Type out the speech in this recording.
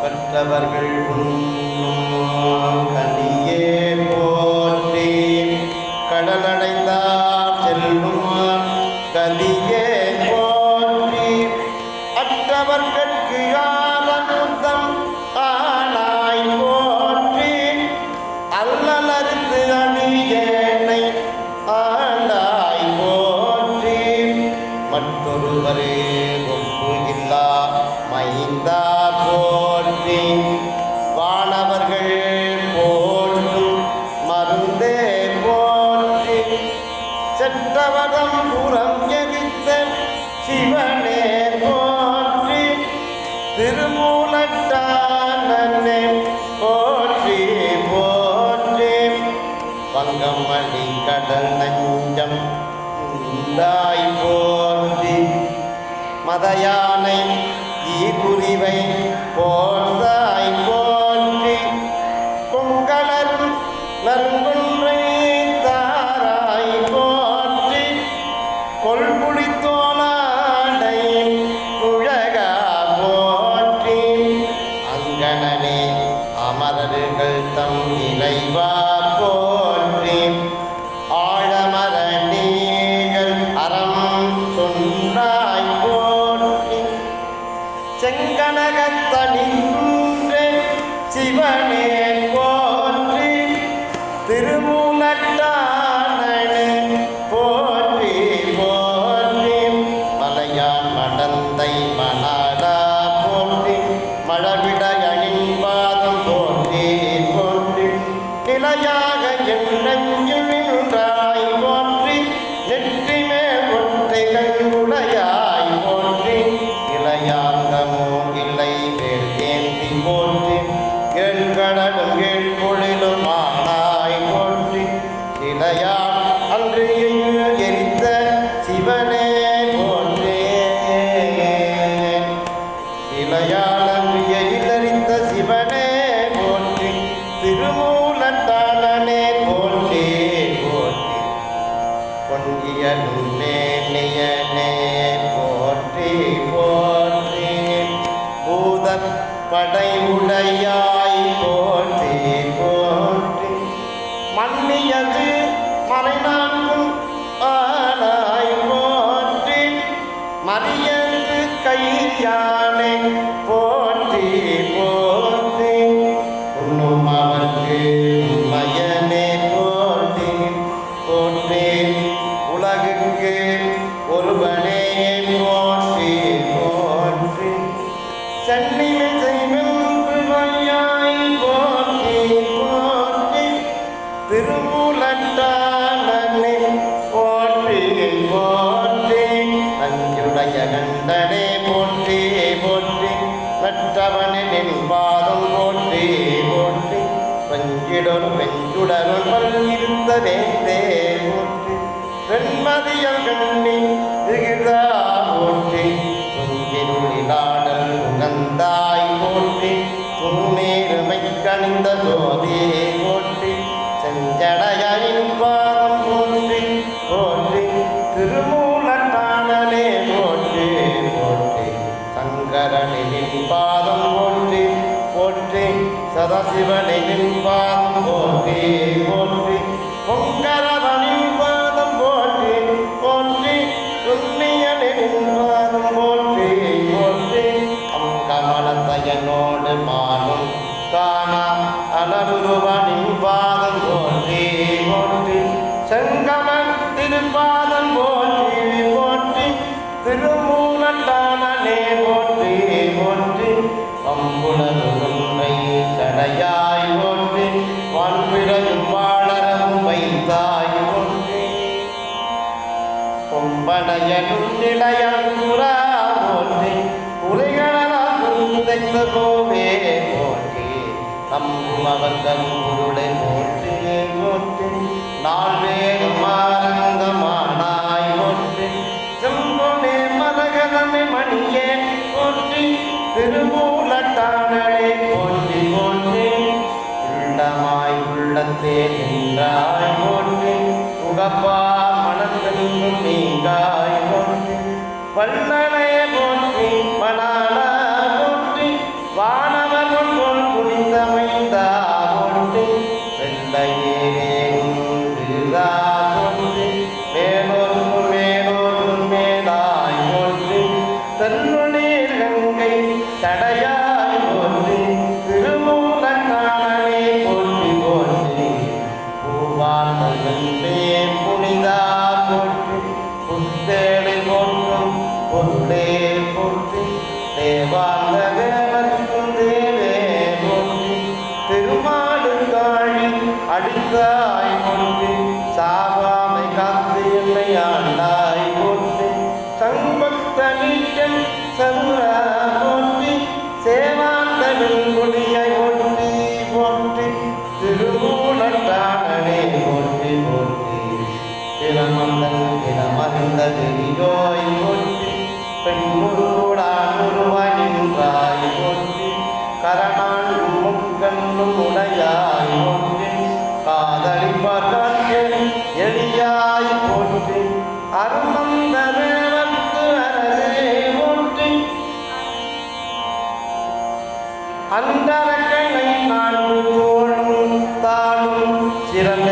கற்றவர்கள் கனியே போற்றி கடலடைந்தார் செல்லும் கலியே போற்றி அற்றவர்கட்கு ஆனந்தம் ஆனாய் போற்றி அல்லலறுத்து அணியேனை ஆண்டாய் போற்றி மற்றொருவரே ஒப்பு இல்லா மைந்தா போற்றி வானவர்கள் போற்றும் மருந்தே போற்றி செற்றவரம் புறம் எரித்த சிவனே போற்றி திருமூலட்டானே போற்றி போற்றி பங்கமணி கடல் நஞ்சம் உண்டாய் போற்றி மதயானை ஈகுரிவை போர்ந்தாய் போற்றி பொங்கலரும் நறுங்குன்றை தாராய் போற்றி கொள்புளி தோளாடை குழகா போற்றி அங்கனனே அமரர்கள் தம் இறைவா போற்றி ஆழமர நீகள் அறம் சொன்னாய் போற்றி செங்கனகத்தனின்றே சிவனே போற்றி திருமூலட்டானே போற்றி போற்றி மலையான் மடந்தை மணாடா போற்றி மழவிடையணின் பாதம் போற்றி போற்றி நிலையாக எண்ணெஞ்சில் நின்றாய் போற்றி நெற்றி மேல் ஒற்றைகள் உடையாய் போற்றி இளையாங்கமோ இல்லை வேல் ஏந்தி போற்றி கேள்கடலும் கேள்பொழிலும் ஆனாய் போற்றி இளையான் அன்று எரித்த சிவனே போற்றே இளையான் அன்று எரித்த சிவனே போற்றி திருமூலட்டானே போற்றி போற்றி பொன்னியலும் மேனியனே போற்றி போற்றி பூத படை உடையாய் போற்றி போற்றி மன்னியது மறைநான்கும் ஆனாய் போற்றி மரியது கையானை போற்றி போற்றி உண்ணும் அவர்க்கு மயனே போற்றி போற்றி உலகுக்கு ஒருவனே போற்றி போற்றி சென்னிமை செய்வாய் போற்றி போற்றி திருமூலட்டானே போற்றி போற்றி நஞ்சுடைய கண்டனே போற்றி போற்றி நற்றவனின் பாதம் போற்றி போற்றி பஞ்சிடொரு வெஞ்சுடருள் பல்லிருந்த வேந்தே போற்றி வெண்மதியம் கண்ணி விகிதா போற்றி துஞ்சிருளிலாடல் உகந்தாய் போற்றி துண்ணீருமை கணிந்த சோதி போற்றி செஞ்சடையனின் பாதம் போற்றி போற்றி திருமூலட்டானே போற்றி போற்றி சங்கரனின் பாதம் போற்றி போற்றி சதாசிவனின் பாதம் போற்றி போற்றி பொங்கரவனின் பாதம் போற்றி போற்றி துன்னியனின் பாதம் போற்றி போற்றி அங்கமலத்தையனோடு மானும் காணா அலருருவனின் பாதம் போற்றி போற்றி செங்கமன் திருப்பாதம் போற்றி போற்றி திருமூலட்டானே போற்றி போற்றி பம்புணருமை சடையாய் போற்றி வான்பிறையும் வாழறவும் வைத்தாய் போற்றி பொம்பனையனும் நிலையங்குரா போற்றி உரைகளால் உதைத்த கோவே போற்றி நம்பும் அவர்கள் பொருளை போற்றி போற்றி நாள் வேறும் ஆரங்கமானாய் போற்றி செம்பொனே மதகதமை மணியே போற்றி திருமூலட்டானே போற்றி போற்றி உள்ளமாய் உள்ளத்தே நின்றாய் போற்றி உகப்பா மனத்தெங்கும் நீங்காய் போற்றி வள்ளலே போற்றி வனாலா போற்றி வானவர் போல் குடிந்தமைந்தா போற்றி வெள்ளையேனும் விருதா போற்றி மேலோர்க்கு மேலோர்க்கு மேலாய் போற்றி தன்னுடைய கங்கை தடையாய் போற்றி திருமூலக்காரனே போற்றி போற்றி பூவாண்டே புனிதா போற்றி புத்தேளி போற்றும் பொருளே போற்றி தேவாந்த தேவர்க்கும் தேவே போற்றி திருமாலுக்காழி அடித்தாய் போற்றி சாவாமை காத்து என்னை ஆண்டாய் போற்றி சம்பத்த நீட்டன் சதுரா போற்றி சேவாந்த வெண்குடியை போற்றி போற்றி திருமூலத்தானே போற்றி போற்றி திறமந்தன் திறமறிந்த தெரியோய் போற்றி பெண்முருடான் உருவாய் போற்றி கரணான் முக்கண்ணும் உடையாய் போற்றி காதலிப்பார் காற்று எளியாய் போற்றி அருமந்த தேவர்க்கு அரசே போற்றி அந்தரக்கனை நான்கு தோளும் தாளும் சிறந்த